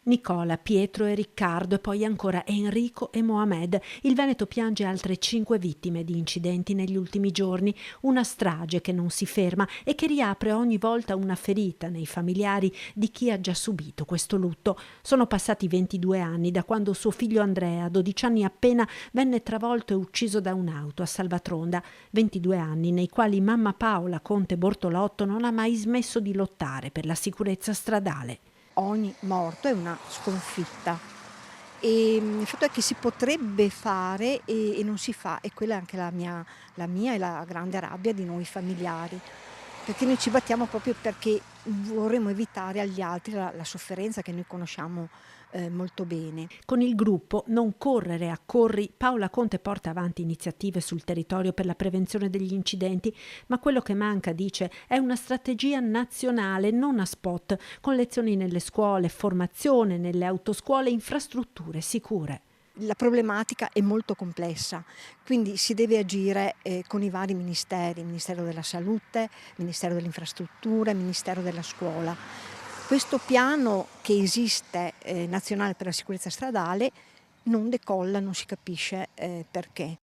Nicola, Pietro e Riccardo e poi ancora Enrico e Mohamed. Il Veneto piange altre 5 vittime di incidenti negli ultimi giorni, una strage che non si ferma e che riapre ogni volta una ferita nei familiari di chi ha già subito questo lutto. Sono passati 22 anni da quando suo figlio Andrea, 12 anni appena, venne travolto e ucciso da un'auto a Salvatronda. 22 anni nei quali mamma Paola Conte Bortolotto non ha mai smesso di lottare per la sicurezza stradale. Ogni morto è una sconfitta e il fatto è che si potrebbe fare e non si fa, e quella è anche la mia e la grande rabbia di noi familiari, perché noi ci battiamo proprio perché vorremmo evitare agli altri la sofferenza che noi conosciamo molto bene. Con il gruppo Non correre a corri, Paola Conte porta avanti iniziative sul territorio per la prevenzione degli incidenti, ma quello che manca, dice, è una strategia nazionale, non a spot, con lezioni nelle scuole, formazione nelle autoscuole, infrastrutture sicure. La problematica è molto complessa, quindi si deve agire con i vari ministeri, Ministero della Salute, Ministero delle Infrastrutture, Ministero della Scuola. Questo piano che esiste nazionale per la sicurezza stradale non decolla, non si capisce perché.